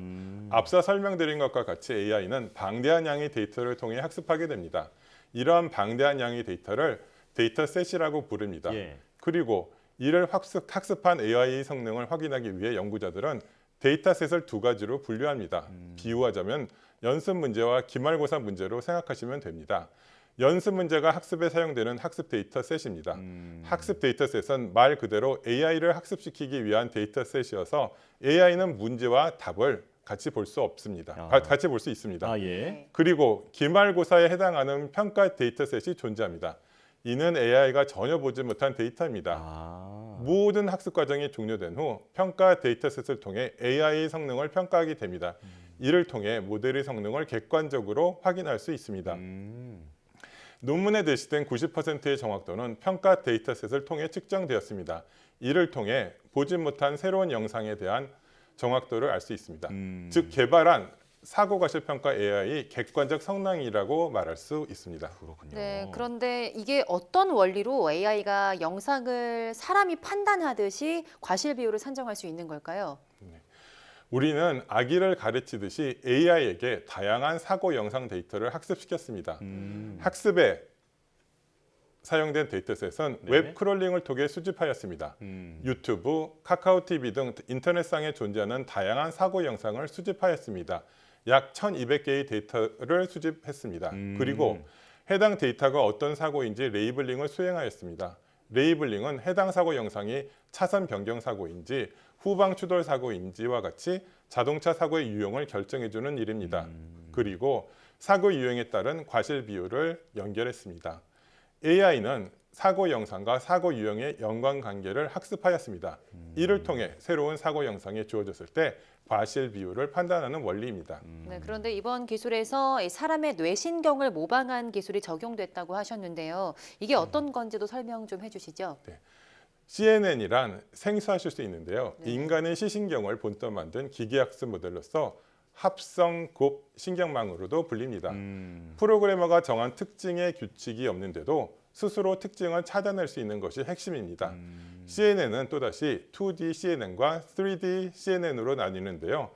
앞서 설명드린 것과 같이 AI는 방대한 양의 데이터를 통해 학습하게 됩니다. 이러한 방대한 양의 데이터를 데이터셋이라고 부릅니다. 예. 그리고 이를 학습한 AI의 성능을 확인하기 위해 연구자들은 데이터셋을 두 가지로 분류합니다. 비유하자면 연습 문제와 기말고사 문제로 생각하시면 됩니다. 연습 문제가 학습에 사용되는 학습 데이터셋입니다. 학습 데이터셋은 말 그대로 AI를 학습시키기 위한 데이터셋이어서 AI는 문제와 답을 같이 볼 수 없습니다. 같이 볼 수 있습니다. 예. 그리고 기말고사에 해당하는 평가 데이터셋이 존재합니다. 이는 AI가 전혀 보지 못한 데이터입니다. 모든 학습 과정이 종료된 후 평가 데이터셋을 통해 AI 성능을 평가하게 됩니다. 이를 통해 모델의 성능을 객관적으로 확인할 수 있습니다. 논문에 제시된 90%의 정확도는 평가 데이터셋을 통해 측정되었습니다. 이를 통해 보지 못한 새로운 영상에 대한 정확도를 알 수 있습니다. 즉 개발한 사고과실 평가 AI 객관적 성능이라고 말할 수 있습니다. 그렇군요. 네, 그런데 이게 어떤 원리로 AI가 영상을 사람이 판단하듯이 과실 비율을 산정할 수 있는 걸까요? 우리는 아기를 가르치듯이 AI에게 다양한 사고 영상 데이터를 학습시켰습니다. 학습에 사용된 데이터셋은 네. 웹 크롤링을 통해 수집하였습니다. 유튜브, 카카오 TV 등 인터넷상에 존재하는 다양한 사고 영상을 수집하였습니다. 약 1,200개의 데이터를 수집했습니다. 그리고 해당 데이터가 어떤 사고인지 레이블링을 수행하였습니다. 레이블링은 해당 사고 영상이 차선 변경 사고인지 후방 추돌 사고인지와 같이 자동차 사고의 유형을 결정해주는 일입니다. 그리고 사고 유형에 따른 과실 비율을 연결했습니다. AI는 사고 영상과 사고 유형의 연관관계를 학습하였습니다. 이를 통해 새로운 사고 영상이 주어졌을 때 과실 비율을 판단하는 원리입니다. 네, 그런데 이번 기술에서 이 사람의 뇌신경을 모방한 기술이 적용됐다고 하셨는데요. 이게 어떤 건지도 설명 좀 해주시죠. CNN이란 생소하실 수 있는데요. 인간의 시신경을 본떠 만든 기계학습 모델로서 합성곱 신경망으로도 불립니다. 프로그래머가 정한 특징의 규칙이 없는데도 스스로 특징을 찾아낼 수 있는 것이 핵심입니다. CNN은 또다시 2D CNN과 3D CNN으로 나뉘는데요.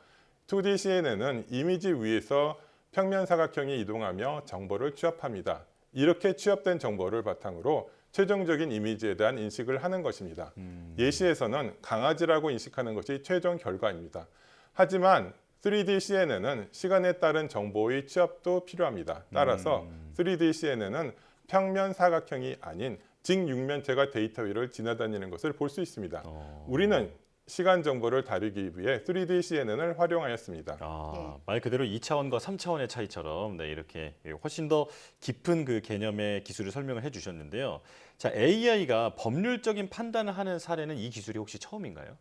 2D CNN은 이미지 위에서 평면 사각형이 이동하며 정보를 취합합니다. 이렇게 취합된 정보를 바탕으로 최종적인 이미지에 대한 인식을 하는 것입니다. 예시에서는 강아지라고 인식하는 것이 최종 결과입니다. 하지만 3D CNN은 시간에 따른 정보의 취합도 필요합니다. 따라서 3D CNN은 평면 사각형이 아닌 직육면체가 데이터 위를 지나다니는 것을 볼 수 있습니다. 우리는 시간 정보를 다루기 위해 3D CNN을 활용하였습니다. 말 그대로 2차원과 3차원의 차이처럼 이렇게 훨씬 더 깊은 그 개념의 기술을 설명을 해주셨는데요. 자, AI가 법률적인 판단을 하는 사례는 이 기술이 혹시 처음인가요?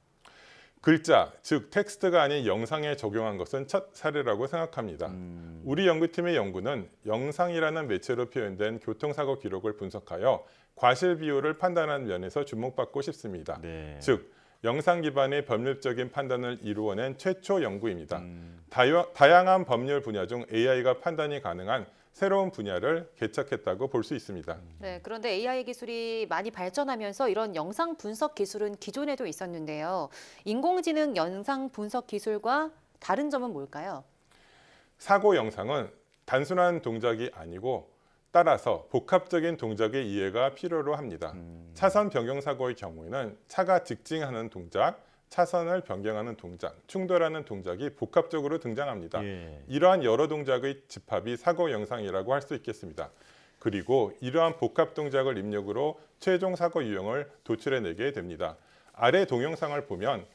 글자, 즉 텍스트가 아닌 영상에 적용한 것은 첫 사례라고 생각합니다. 우리 연구팀의 연구는 영상이라는 매체로 표현된 교통사고 기록을 분석하여 과실 비율을 판단하는 면에서 주목받고 싶습니다. 즉, 영상 기반의 법률적인 판단을 이루어낸 최초 연구입니다. 다양한 법률 분야 중 AI가 판단이 가능한 새로운 분야를 개척했다고 볼 수 있습니다. 네, 그런데 AI 기술이 많이 발전하면서 이런 영상 분석 기술은 기존에도 있었는데요. 인공지능 영상 분석 기술과 다른 점은 뭘까요? 사고 영상은 단순한 동작이 아니고 따라서 복합적인 동작의 이해가 필요로 합니다. 차선 변경 사고의 경우에는 차가 직진하는 동작, 차선을 변경하는 동작, 충돌하는 동작이 복합적으로 등장합니다. 이러한 여러 동작의 집합이 사고 영상이라고 할 수 있겠습니다. 그리고 이러한 복합 동작을 입력으로 최종 사고 유형을 도출해내게 됩니다. 아래 동영상을 보면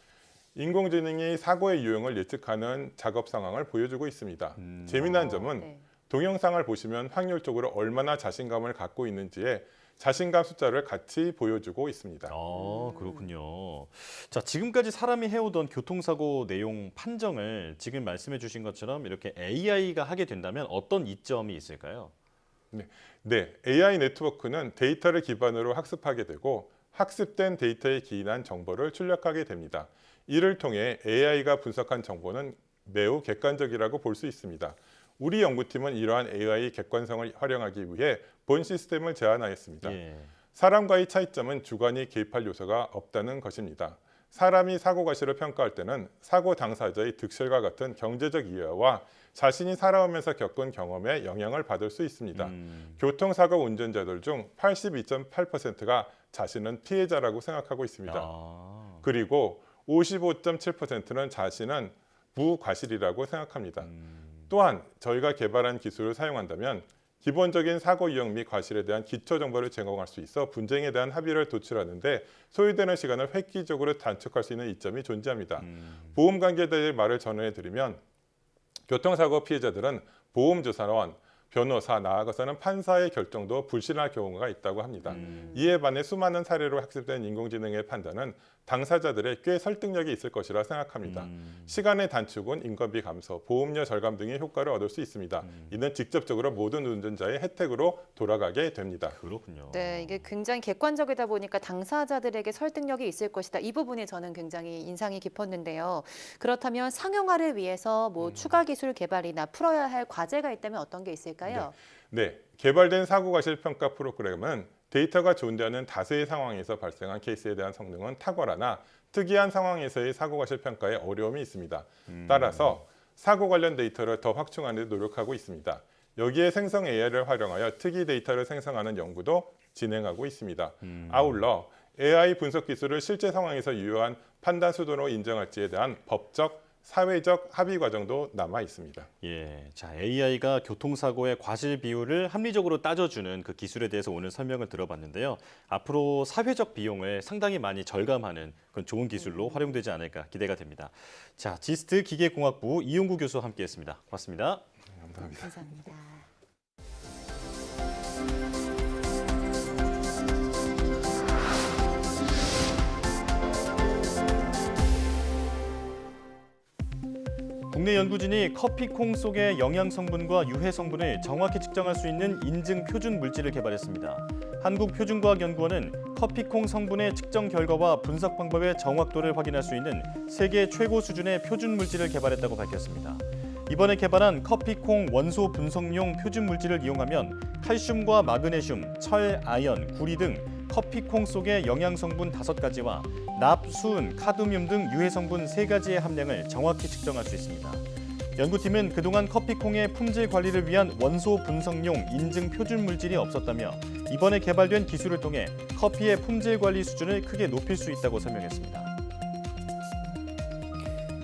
인공지능이 사고의 유형을 예측하는 작업 상황을 보여주고 있습니다. 재미난 점은 동영상을 보시면 확률적으로 얼마나 자신감을 갖고 있는지에 자신감 숫자를 같이 보여주고 있습니다. 그렇군요. 자, 지금까지 사람이 해오던 교통사고 내용 판정을 지금 말씀해 주신 것처럼 이렇게 AI가 하게 된다면 어떤 이점이 있을까요? 네, AI 네트워크는 데이터를 기반으로 학습하게 되고 학습된 데이터에 기인한 정보를 출력하게 됩니다. 이를 통해 AI가 분석한 정보는 매우 객관적이라고 볼 수 있습니다. 우리 연구팀은 이러한 AI 객관성을 활용하기 위해 본 시스템을 제안하였습니다. 사람과의 차이점은 주관이 개입할 요소가 없다는 것입니다. 사람이 사고 과실을 평가할 때는 사고 당사자의 득실과 같은 경제적 이해와 자신이 살아오면서 겪은 경험에 영향을 받을 수 있습니다. 교통사고 운전자들 중 82.8%가 자신은 피해자라고 생각하고 있습니다. 그리고 55.7%는 자신은 무과실이라고 생각합니다. 또한 저희가 개발한 기술을 사용한다면 기본적인 사고 유형 및 과실에 대한 기초 정보를 제공할 수 있어 분쟁에 대한 합의를 도출하는 데 소요되는 시간을 획기적으로 단축할 수 있는 이점이 존재합니다. 보험 관계자의 말을 전해드리면 교통사고 피해자들은 보험조사원, 변호사, 나아가서는 판사의 결정도 불신할 경우가 있다고 합니다. 이에 반해 수많은 사례로 학습된 인공지능의 판단은 당사자들의 꽤 설득력이 있을 것이라 생각합니다. 시간의 단축은 인건비 감소, 보험료 절감 등의 효과를 얻을 수 있습니다. 이는 직접적으로 모든 운전자의 혜택으로 돌아가게 됩니다. 그렇군요. 네, 이게 굉장히 객관적이다 보니까 당사자들에게 설득력이 있을 것이다. 이 부분이 저는 굉장히 인상이 깊었는데요. 그렇다면 상용화를 위해서 뭐 추가 기술 개발이나 풀어야 할 과제가 있다면 어떤 게 있을까요? 네, 개발된 사고과실 평가 프로그램은 데이터가 존재하는 다수의 상황에서 발생한 케이스에 대한 성능은 탁월하나 특이한 상황에서의 사고과실 평가에 어려움이 있습니다. 따라서 사고 관련 데이터를 더 확충하는 데 노력하고 있습니다. 여기에 생성 AI를 활용하여 특이 데이터를 생성하는 연구도 진행하고 있습니다. 아울러 AI 분석 기술을 실제 상황에서 유효한 판단 수단으로 인정할지에 대한 법적, 사회적 합의 과정도 남아 있습니다. 예, 자 AI가 교통사고의 과실 비율을 합리적으로 따져주는 그 기술에 대해서 오늘 설명을 들어봤는데요. 앞으로 사회적 비용을 상당히 많이 절감하는 그런 좋은 기술로 활용되지 않을까 기대가 됩니다. 자, 지스트 기계공학부 이용구 교수와 함께했습니다. 고맙습니다. 감사합니다. 감사합니다. 국내 연구진이 커피콩 속의 영양 성분과 유해 성분을 정확히 측정할 수 있는 인증 표준 물질을 개발했습니다. 한국표준과학연구원은 커피콩 성분의 측정 결과와 분석 방법의 정확도를 확인할 수 있는 세계 최고 수준의 표준 물질을 개발했다고 밝혔습니다. 이번에 개발한 커피콩 원소 분석용 표준 물질을 이용하면 칼슘과 마그네슘, 철, 아연, 구리 등 커피콩 속의 영양 성분 5가지와 납, 수은, 카드뮴 등 유해 성분 3가지의 함량을 정확히 측정할 수 있습니다. 연구팀은 그동안 커피콩의 품질 관리를 위한 원소 분석용 인증 표준 물질이 없었다며 이번에 개발된 기술을 통해 커피의 품질 관리 수준을 크게 높일 수 있다고 설명했습니다.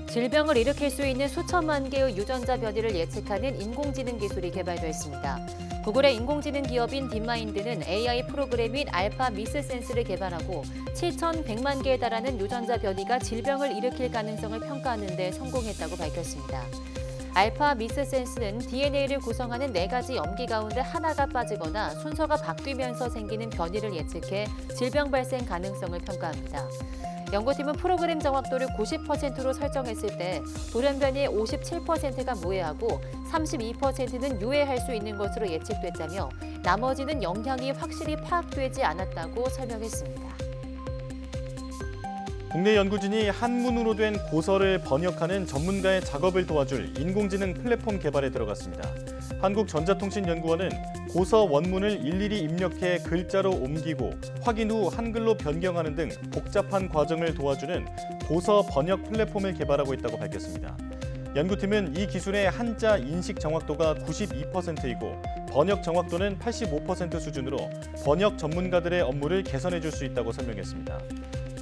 질병을 일으킬 수 있는 수천만 개의 유전자 변이를 예측하는 인공지능 기술이 개발됐습니다. 구글의 인공지능 기업인 딥마인드는 AI 프로그램 및 알파 미스 센스를 개발하고 7,100만 개에 달하는 유전자 변이가 질병을 일으킬 가능성을 평가하는 데 성공했다고 밝혔습니다. 알파 미스 센스는 DNA를 구성하는 4가지 염기 가운데 하나가 빠지거나 순서가 바뀌면서 생기는 변이를 예측해 질병 발생 가능성을 평가합니다. 연구팀은 프로그램 정확도를 90%로 설정했을 때 돌연변이의 57%가 무해하고 32%는 유해할 수 있는 것으로 예측됐다며 나머지는 영향이 확실히 파악되지 않았다고 설명했습니다. 국내 연구진이 한문으로 된 고서를 번역하는 전문가의 작업을 도와줄 인공지능 플랫폼 개발에 들어갔습니다. 한국전자통신연구원은 고서 원문을 일일이 입력해 글자로 옮기고 확인 후 한글로 변경하는 등 복잡한 과정을 도와주는 고서 번역 플랫폼을 개발하고 있다고 밝혔습니다. 연구팀은 이 기술의 한자 인식 정확도가 92%이고 번역 정확도는 85% 수준으로 번역 전문가들의 업무를 개선해 줄 수 있다고 설명했습니다.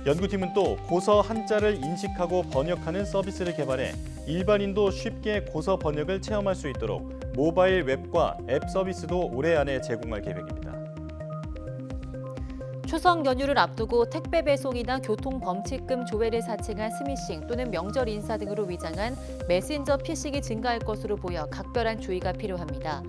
연구팀은 또 고서 한자를 인식하고 번역하는 서비스를 개발해 일반인도 쉽게 고서 번역을 체험할 수 있도록 모바일 웹과 앱 서비스도 올해 안에 제공할 계획입니다. 추석 연휴를 앞두고 택배 배송이나 교통 범칙금 조회를 사칭한 스미싱 또는 명절 인사 등으로 위장한 메신저 피싱이 증가할 것으로 보여 각별한 주의가 필요합니다.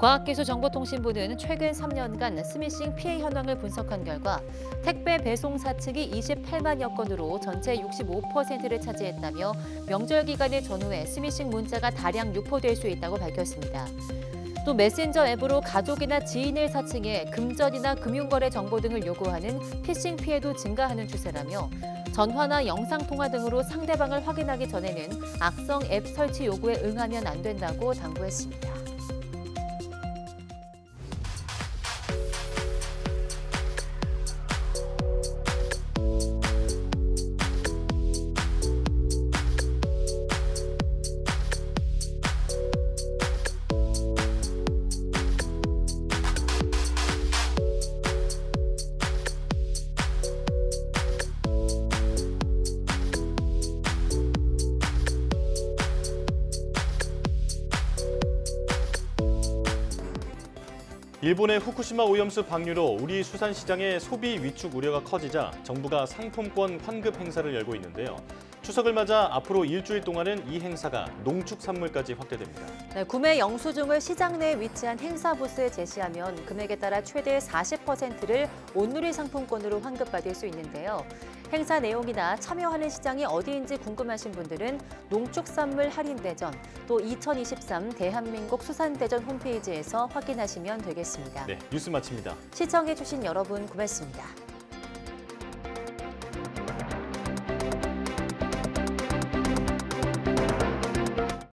과학기술정보통신부는 최근 3년간 스미싱 피해 현황을 분석한 결과 택배 배송 사측이 28만여 건으로 전체 65%를 차지했다며 명절 기간을 전후해 스미싱 문자가 다량 유포될 수 있다고 밝혔습니다. 또 메신저 앱으로 가족이나 지인을 사칭해 금전이나 금융거래 정보 등을 요구하는 피싱 피해도 증가하는 추세라며 전화나 영상통화 등으로 상대방을 확인하기 전에는 악성 앱 설치 요구에 응하면 안 된다고 당부했습니다. 일본의 후쿠시마 오염수 방류로 우리 수산시장의 소비 위축 우려가 커지자 정부가 상품권 환급 행사를 열고 있는데요. 추석을 맞아 앞으로 일주일 동안은 이 행사가 농축산물까지 확대됩니다. 네, 구매 영수증을 시장 내에 위치한 행사 부스에 제시하면 금액에 따라 최대 40%를 온누리 상품권으로 환급받을 수 있는데요. 행사 내용이나 참여하는 시장이 어디인지 궁금하신 분들은 농축산물 할인대전, 또 2023 대한민국 수산대전 홈페이지에서 확인하시면 되겠습니다. 네, 뉴스 마칩니다. 시청해주신 여러분 고맙습니다.